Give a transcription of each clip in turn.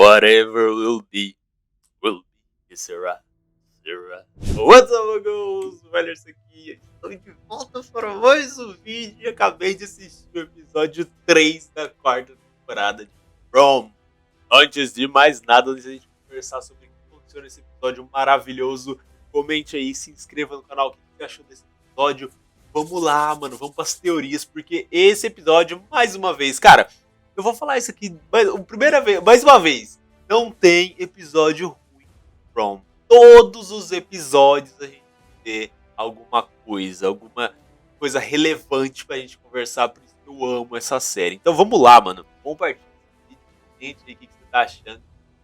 Whatever will be, será. What's up, amigos? O Wellerson aqui. Estou de volta para mais um vídeo e acabei de assistir o episódio 3 da quarta temporada de From. Antes de mais nada, antes de a gente conversar sobre o que aconteceu nesse episódio maravilhoso, comente aí, se inscreva no canal, o que você achou desse episódio. Vamos lá, mano, vamos para as teorias, porque esse episódio, mais uma vez, cara, eu vou falar isso aqui mais uma vez, não tem episódio ruim From. Todos os episódios a gente vê alguma coisa relevante pra gente conversar, por isso que eu amo essa série. Então vamos lá, mano, compartilha esse vídeo com a gente aí, o que você tá achando,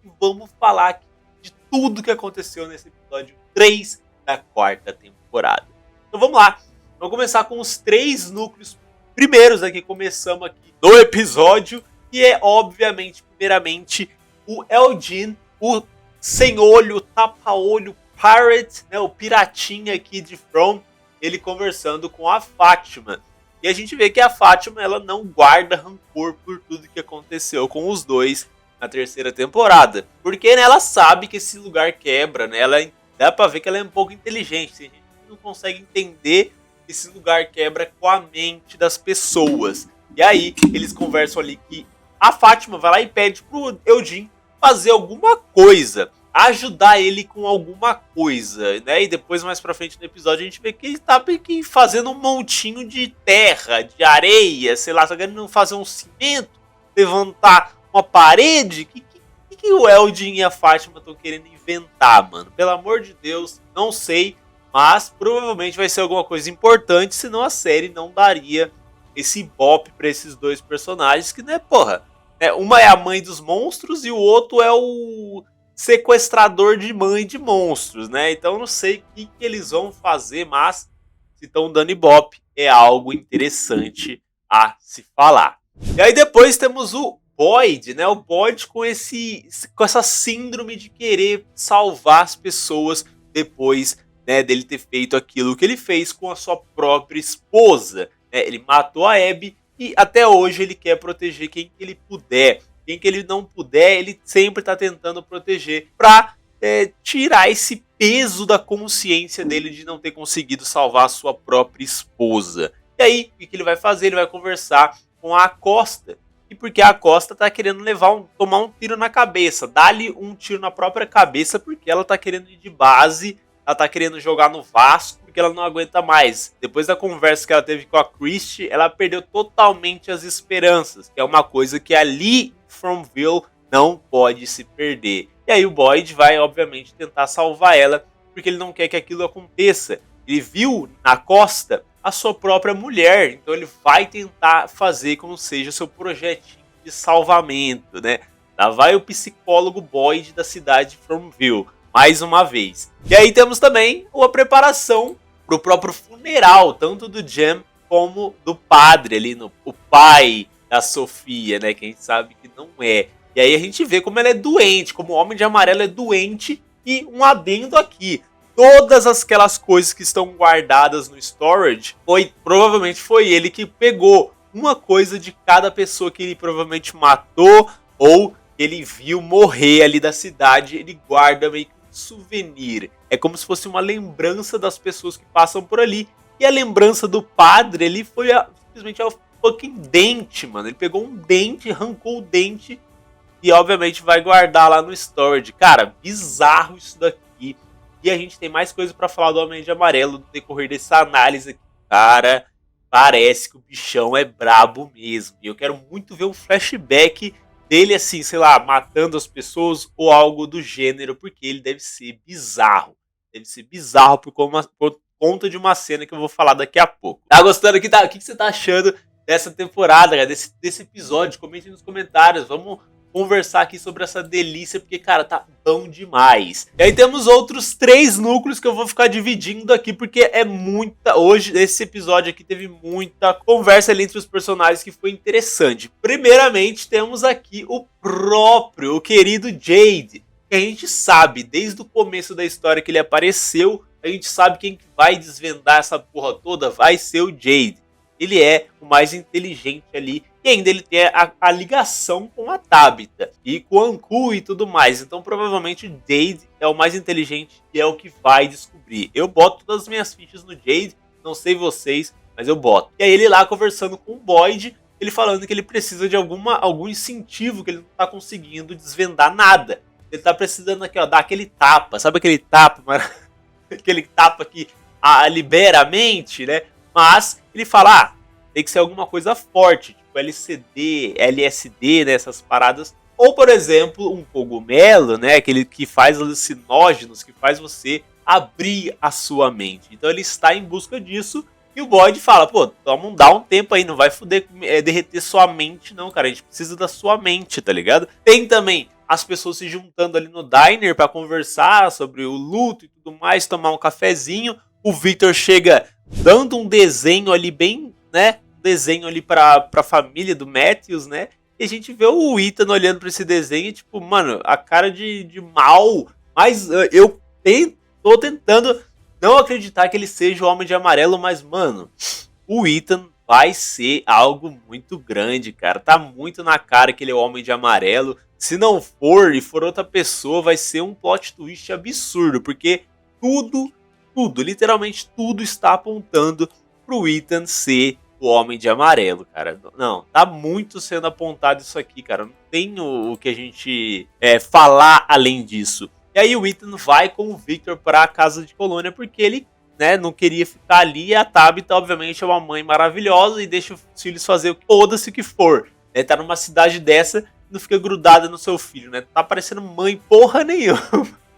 e vamos falar aqui de tudo que aconteceu nesse episódio 3 da quarta temporada. Então vamos lá, vamos começar com os 3 núcleos primeiros aqui, começamos aqui no episódio, e é obviamente, primeiramente, o Eugene, o sem olho, tapa-olho, pirate, né, o piratinha aqui de From, ele conversando com a Fátima. E a gente vê que a Fátima, ela não guarda rancor por tudo que aconteceu com os dois na terceira temporada. Porque, né, ela sabe que esse lugar quebra, né, dá pra ver que ela é um pouco inteligente. A gente não consegue entender que esse lugar quebra com a mente das pessoas. E aí, eles conversam ali que a Fátima vai lá e pede pro Eugene fazer alguma coisa, ajudar ele com alguma coisa, né? E depois, mais pra frente no episódio, a gente vê que ele tá fazendo um montinho de terra, de areia, sei lá, tá querendo fazer um cimento, levantar uma parede. Que o Eldin e a Fátima estão querendo inventar, mano? Pelo amor de Deus, não sei, mas provavelmente vai ser alguma coisa importante, senão a série não daria esse ibope pra esses dois personagens, que, né, porra, uma é a mãe dos monstros e o outro é o sequestrador de mãe de monstros, né? Então não sei o que eles vão fazer, mas se estão dando ibope, é algo interessante a se falar. E aí depois temos o Boyd, né? O Boyd com essa síndrome de querer salvar as pessoas depois, né, dele ter feito aquilo que ele fez com a sua própria esposa, né? Ele matou a Abby. E até hoje ele quer proteger quem ele puder. Quem que ele não puder, ele sempre tá tentando proteger pra tirar esse peso da consciência dele de não ter conseguido salvar a sua própria esposa. E aí, o que ele vai fazer? Ele vai conversar com a Acosta. E porque a Acosta tá querendo tomar um tiro na cabeça. Dá-lhe um tiro na própria cabeça porque ela tá querendo ir de base. Ela tá querendo jogar no Vasco porque ela não aguenta mais. Depois da conversa que ela teve com a Christie, ela perdeu totalmente as esperanças, que é uma coisa que ali em Fromville não pode se perder. E aí o Boyd vai, obviamente, tentar salvar ela, porque ele não quer que aquilo aconteça. Ele viu na Costa a sua própria mulher, então ele vai tentar fazer como seja seu projetinho de salvamento, né? Lá vai o psicólogo Boyd da cidade de Fromville, mais uma vez. E aí temos também a preparação para o próprio funeral, tanto do Jem como do padre ali, o pai da Sofia, né, que a gente sabe que não é. E aí a gente vê como ela é doente, como o Homem de Amarelo é doente. E um adendo aqui, todas aquelas coisas que estão guardadas no storage, provavelmente foi ele que pegou uma coisa de cada pessoa que ele provavelmente matou ou ele viu morrer ali da cidade, ele guarda meio que um souvenir. É como se fosse uma lembrança das pessoas que passam por ali. E a lembrança do padre, ele foi simplesmente o fucking dente, mano. Ele pegou um dente, arrancou o dente e obviamente vai guardar lá no storage. Cara, bizarro isso daqui. E a gente tem mais coisa pra falar do Homem de Amarelo no decorrer dessa análise aqui. Cara, parece que o bichão é brabo mesmo. E eu quero muito ver um flashback dele assim, sei lá, matando as pessoas ou algo do gênero, porque ele deve ser bizarro. Deve ser bizarro por conta de uma cena que eu vou falar daqui a pouco. Tá gostando? O que você tá achando dessa temporada, cara, desse episódio? Comente nos comentários, vamos conversar aqui sobre essa delícia, porque, cara, tá bom demais. E aí temos outros 3 núcleos que eu vou ficar dividindo aqui, porque é muita... Hoje, esse episódio aqui teve muita conversa ali entre os personagens que foi interessante. Primeiramente, temos aqui o querido Jade, que a gente sabe, desde o começo da história que ele apareceu, a gente sabe quem vai desvendar essa porra toda vai ser o Jade. Ele é o mais inteligente ali E ainda ele tem a ligação com a Tabitha e com o Anku e tudo mais. Então provavelmente o Jade é o mais inteligente e é o que vai descobrir. Eu boto todas as minhas fichas no Jade, não sei vocês, mas eu boto. E aí ele lá conversando com o Boyd, ele falando que ele precisa de algum incentivo, que ele não tá conseguindo desvendar nada. Ele tá precisando aqui, ó, dar aquele tapa. Sabe aquele tapa, mano? Aquele tapa que libera a mente, né? Mas ele fala, tem que ser alguma coisa forte, tipo LCD, LSD, né, essas paradas. Ou, por exemplo, um cogumelo, né, aquele que faz alucinógenos, que faz você abrir a sua mente. Então ele está em busca disso. E o Boyd fala, pô, vamos dar um tempo aí, não vai derreter sua mente não, cara. A gente precisa da sua mente, tá ligado? Tem também as pessoas se juntando ali no diner pra conversar sobre o luto e tudo mais, tomar um cafezinho. O Victor chega dando um desenho ali bem, né? Um desenho ali pra família do Matthews, né? E a gente vê o Ethan olhando pra esse desenho e tipo, mano, a cara de mal. Mas eu tô tentando não acreditar que ele seja o Homem de Amarelo, mas, mano, o Ethan vai ser algo muito grande, cara. Tá muito na cara que ele é o Homem de Amarelo. Se não for e for outra pessoa, vai ser um plot twist absurdo, porque tudo, literalmente tudo está apontando pro Ethan ser o Homem de Amarelo, cara. Não, tá muito sendo apontado isso aqui, cara. Não tem o que a gente falar além disso. E aí o Ethan vai com o Victor pra casa de colônia porque ele, né, não queria ficar ali. E a Tabitha, obviamente, é uma mãe maravilhosa e deixa os filhos fazer foda-se o que for. Né? Tá numa cidade dessa, não fica grudada no seu filho, né? Tá parecendo mãe porra nenhuma.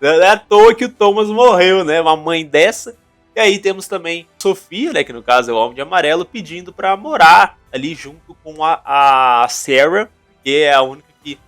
Não é à toa que o Thomas morreu, né? Uma mãe dessa. E aí temos também Sofia, né, que no caso é o Homem de Amarelo, pedindo pra morar ali junto com a Sarah, que é a única que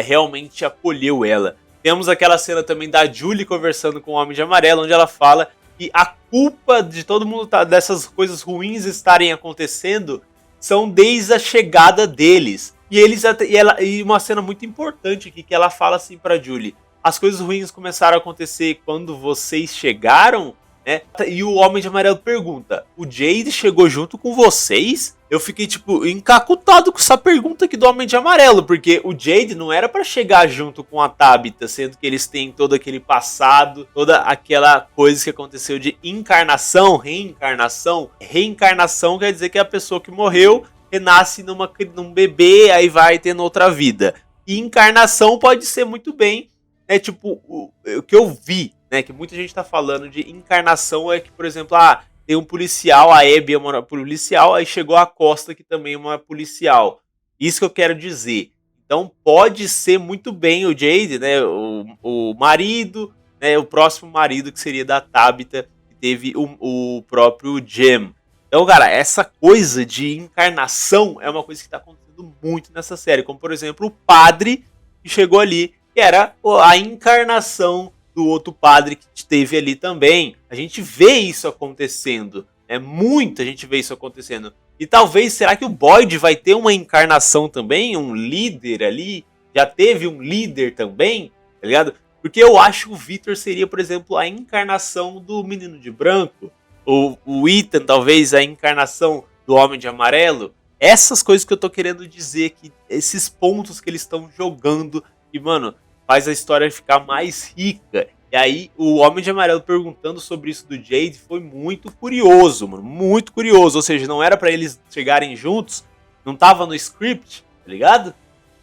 realmente acolheu ela. Temos aquela cena também da Julie conversando com o Homem de Amarelo, onde ela fala que a culpa de todo mundo dessas coisas ruins estarem acontecendo são desde a chegada deles. E uma cena muito importante aqui, que ela fala assim pra Julie: as coisas ruins começaram a acontecer quando vocês chegaram, né? E o Homem de Amarelo pergunta: o Jade chegou junto com vocês? Eu fiquei, tipo, encacotado com essa pergunta aqui do Homem de Amarelo, porque o Jade não era pra chegar junto com a Tabitha, sendo que eles têm todo aquele passado, toda aquela coisa que aconteceu de encarnação, reencarnação. Reencarnação quer dizer que a pessoa que morreu renasce num bebê, aí vai tendo outra vida. E encarnação pode ser muito bem, né, tipo, o que eu vi, né, que muita gente tá falando de encarnação é que, por exemplo, tem um policial, a Abby é uma policial, aí chegou a Costa, que também é uma policial. Isso que eu quero dizer. Então pode ser muito bem o Jade, né, o marido, né, o próximo marido que seria da Tabitha, que teve o próprio Jem. Então, cara, essa coisa de encarnação é uma coisa que tá acontecendo muito nessa série. Como, por exemplo, o padre que chegou ali, que era a encarnação do outro padre que teve ali também. A gente vê isso acontecendo. Muita gente vê isso acontecendo. E talvez, será que o Boyd vai ter uma encarnação também? Um líder ali? Já teve um líder também? Tá ligado? Porque eu acho que o Victor seria, por exemplo, a encarnação do Menino de Branco. O Ethan, talvez, a encarnação do Homem de Amarelo. Essas coisas que eu tô querendo dizer, que esses pontos que eles estão jogando. E, mano, faz a história ficar mais rica. E aí, o Homem de Amarelo perguntando sobre isso do Jade foi muito curioso, mano. Muito curioso. Ou seja, não era pra eles chegarem juntos. Não tava no script, tá ligado?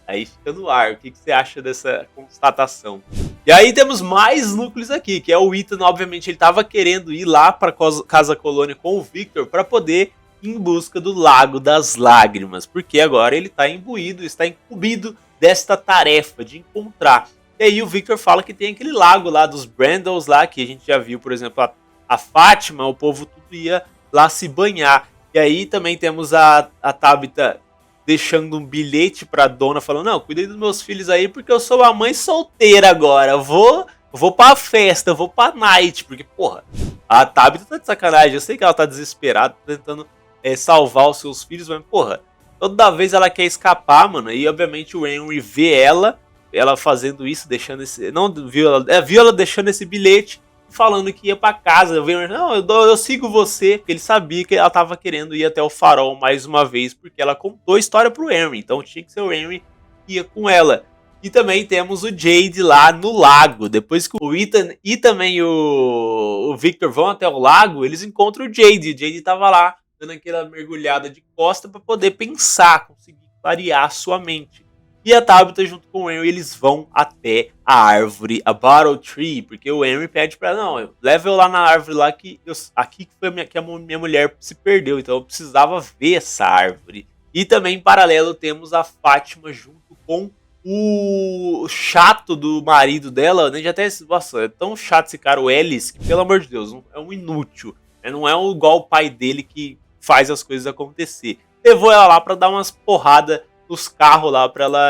Aí fica no ar. O que você acha dessa constatação? E aí temos mais núcleos aqui, que é o Ethan, obviamente, ele tava querendo ir lá pra Casa Colônia com o Victor pra poder ir em busca do Lago das Lágrimas. Porque agora ele tá imbuído, está incumbido desta tarefa de encontrar. E aí o Victor fala que tem aquele lago lá dos Brandals lá, que a gente já viu, por exemplo, a Fátima, o povo tudo ia lá se banhar. E aí também temos a Tabitha deixando um bilhete pra dona, falando: não, cuidei dos meus filhos aí, porque eu sou uma mãe solteira agora, eu vou pra festa, eu vou pra night, porque, porra, a Tabitha tá de sacanagem, eu sei que ela tá desesperada, tentando salvar os seus filhos, mas, porra, toda vez ela quer escapar, mano, e obviamente o Henry vê ela fazendo isso, deixando esse, não viu ela, viu ela deixando esse bilhete, falando que ia pra casa. Não, eu sigo você, porque ele sabia que ela tava querendo ir até o farol mais uma vez, porque ela contou a história pro Henry, então tinha que ser o Henry que ia com ela. E também temos o Jade lá no lago. Depois que o Ethan e também o Victor vão até o lago, eles encontram o Jade. O Jade tava lá, dando aquela mergulhada de costa para poder pensar, conseguir clarear sua mente. E a Tabitha junto com o Henry, eles vão até a árvore, a Battle Tree, porque o Henry pede pra ela, não, leva eu lá na árvore lá, que aqui foi que a minha mulher se perdeu, então eu precisava ver essa árvore. E também em paralelo temos a Fátima junto com o chato do marido dela, né? Já até, nossa, é tão chato esse cara, o Ellis, que pelo amor de Deus, é um inútil, né? Não é igual o pai dele que faz as coisas acontecer. Levou ela lá pra dar umas porradas nos carros lá, pra ela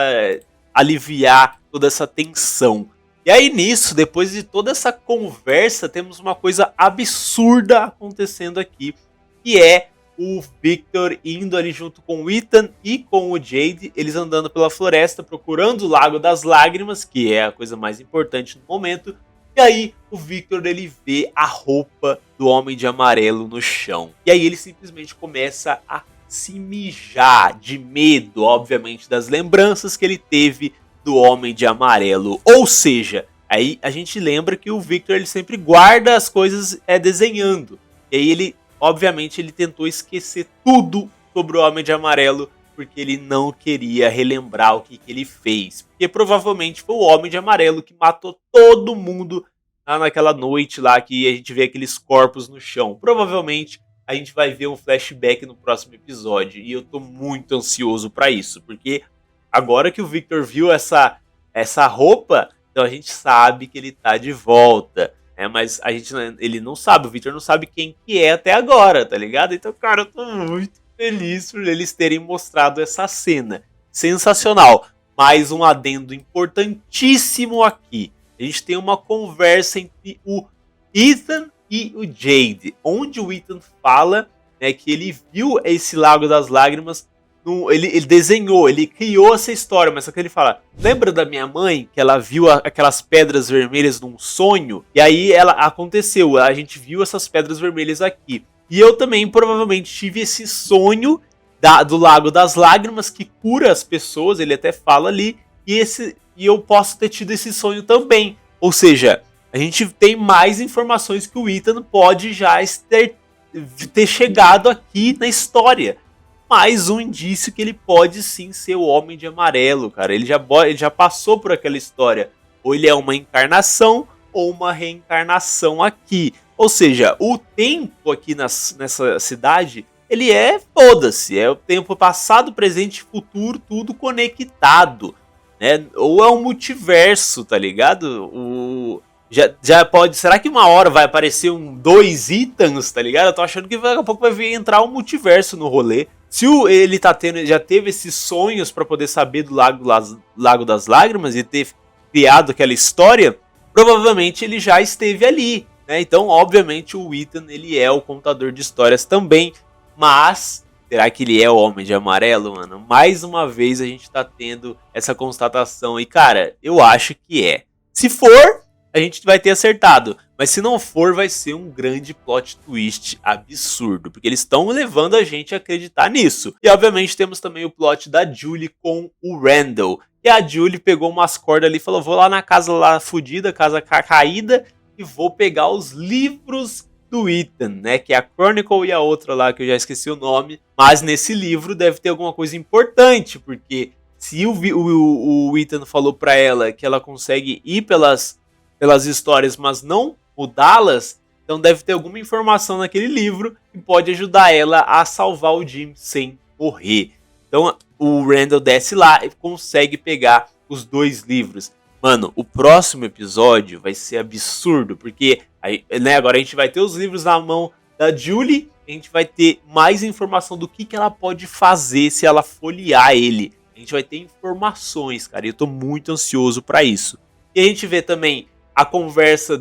aliviar toda essa tensão. E aí nisso, depois de toda essa conversa, temos uma coisa absurda acontecendo aqui, que é o Victor indo ali junto com o Ethan e com o Jade, eles andando pela floresta procurando o Lago das Lágrimas, que é a coisa mais importante no momento. E aí o Victor ele vê a roupa do Homem de Amarelo no chão. E aí ele simplesmente começa a se mijar de medo, obviamente, das lembranças que ele teve do Homem de Amarelo. Ou seja, aí a gente lembra que o Victor ele sempre guarda as coisas desenhando. E aí ele, obviamente, ele tentou esquecer tudo sobre o Homem de Amarelo, porque ele não queria relembrar o que ele fez. Porque provavelmente foi o Homem de Amarelo que matou todo mundo naquela noite lá que a gente vê aqueles corpos no chão. Provavelmente a gente vai ver um flashback no próximo episódio. E eu tô muito ansioso pra isso. Porque agora que o Victor viu essa roupa, então a gente sabe que ele tá de volta. Mas ele não sabe, o Victor não sabe quem que é até agora, tá ligado? Então, cara, eu tô muito feliz por eles terem mostrado essa cena. Sensacional. Mais um adendo importantíssimo aqui. A gente tem uma conversa entre o Ethan e o Jade, onde o Ethan fala, né, que ele viu esse Lago das Lágrimas, ele desenhou, ele criou essa história, mas só que ele fala, lembra da minha mãe, que ela viu aquelas pedras vermelhas num sonho? E aí aconteceu, a gente viu essas pedras vermelhas aqui. E eu também provavelmente tive esse sonho do Lago das Lágrimas, que cura as pessoas, ele até fala ali, e eu posso ter tido esse sonho também. Ou seja, a gente tem mais informações que o Ethan pode já ter chegado aqui na história. Mais um indício que ele pode sim ser o Homem de Amarelo, cara. Ele já passou por aquela história. Ou ele é uma encarnação ou uma reencarnação aqui. Ou seja, o tempo aqui nessa cidade, ele foda-se. É o tempo passado, presente e futuro, tudo conectado, né? Ou é um multiverso, tá ligado? Já pode. Será que uma hora vai aparecer dois Ethans, tá ligado? Eu tô achando que daqui a pouco vai entrar um multiverso no rolê. Se ele já teve esses sonhos pra poder saber do Lago das Lágrimas e ter criado aquela história, provavelmente ele já esteve ali, né? Então, obviamente, o Ethan ele é o contador de histórias também. Mas será que ele é o Homem de Amarelo, mano? Mais uma vez a gente tá tendo essa constatação. E, cara, eu acho que é. Se for, a gente vai ter acertado. Mas se não for, vai ser um grande plot twist absurdo. Porque eles estão levando a gente a acreditar nisso. E, obviamente, temos também o plot da Julie com o Randall. E a Julie pegou umas cordas ali e falou, vou lá na casa lá fodida, casa caída, e vou pegar os livros do Ethan, né, que é a Chronicle e a outra lá que eu já esqueci o nome, mas nesse livro deve ter alguma coisa importante, porque se o Ethan falou pra ela que ela consegue ir pelas histórias, mas não mudá-las, então deve ter alguma informação naquele livro que pode ajudar ela a salvar o Jim sem morrer. Então o Randall desce lá e consegue pegar os dois livros. Mano, o próximo episódio vai ser absurdo, porque né, agora a gente vai ter os livros na mão da Julie, a gente vai ter mais informação do que ela pode fazer se ela folhear ele. A gente vai ter informações, cara, e eu tô muito ansioso pra isso. E a gente vê também a conversa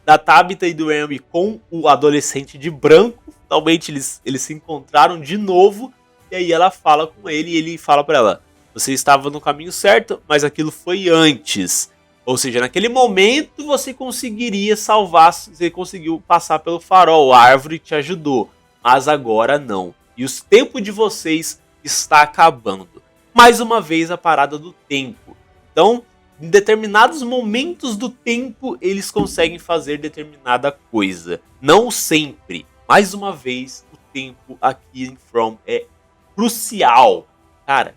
da Tabitha e do Henry com o adolescente de branco. Finalmente eles se encontraram de novo, e aí ela fala com ele e ele fala pra ela, você estava no caminho certo, mas aquilo foi antes. Ou seja, naquele momento você conseguiria salvar, você conseguiu passar pelo farol, a árvore te ajudou. Mas agora não. E o tempo de vocês está acabando. Mais uma vez a parada do tempo. Então, em determinados momentos do tempo, eles conseguem fazer determinada coisa. Não sempre. Mais uma vez, o tempo aqui em From é crucial. Cara,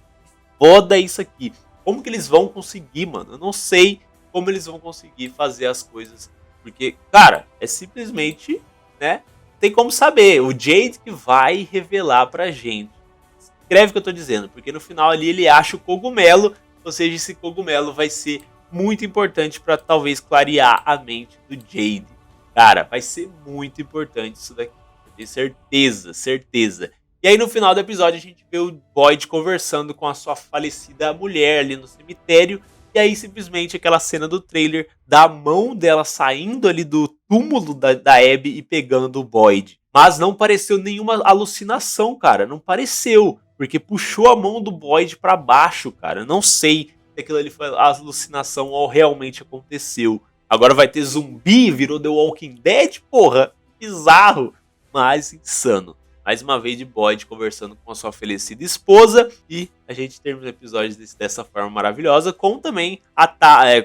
foda isso aqui. Como que eles vão conseguir, mano? Eu não sei como eles vão conseguir fazer as coisas. Porque, cara, é simplesmente, né? Tem como saber. O Jade que vai revelar pra gente. Escreve o que eu tô dizendo. Porque no final ali ele acha o cogumelo. Ou seja, esse cogumelo vai ser muito importante pra talvez clarear a mente do Jade. Cara, vai ser muito importante isso daqui. Eu tenho certeza, certeza. E aí no final do episódio a gente vê o Boyd conversando com a sua falecida mulher ali no cemitério. E aí simplesmente aquela cena do trailer da mão dela saindo ali do túmulo da Abby e pegando o Boyd. Mas não pareceu nenhuma alucinação, cara. Não pareceu. Porque puxou a mão do Boyd pra baixo, cara. Eu não sei se aquilo ali foi alucinação ou realmente aconteceu. Agora vai ter zumbi, virou The Walking Dead, porra. Bizarro, mas insano. Mais uma vez de Boyd conversando com a sua falecida esposa. E a gente termina o episódio dessa forma maravilhosa. Com também,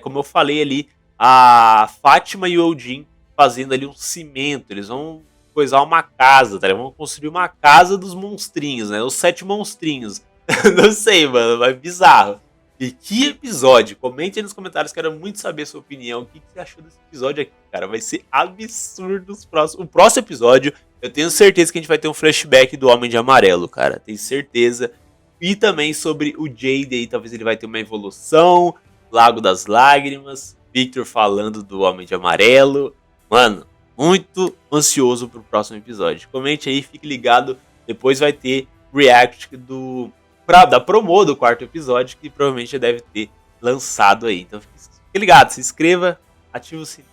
como eu falei ali, a Fátima e o Eugene fazendo ali um cimento. Eles vão coisar uma casa, tá? Eles vão construir uma casa dos monstrinhos, né? Os 7 monstrinhos. Não sei, mano, mas bizarro. E que episódio! Comente aí nos comentários, quero muito saber a sua opinião. O que você achou desse episódio aqui, cara? Vai ser absurdo o próximo episódio. Eu tenho certeza que a gente vai ter um flashback do Homem de Amarelo, cara. Tenho certeza. E também sobre o Jade aí, talvez ele vai ter uma evolução. Lago das Lágrimas. Victor falando do Homem de Amarelo. Mano, muito ansioso pro próximo episódio. Comente aí, fique ligado. Depois vai ter react da promo do 4º episódio, que provavelmente já deve ter lançado aí. Então fique ligado, se inscreva, ative o sininho.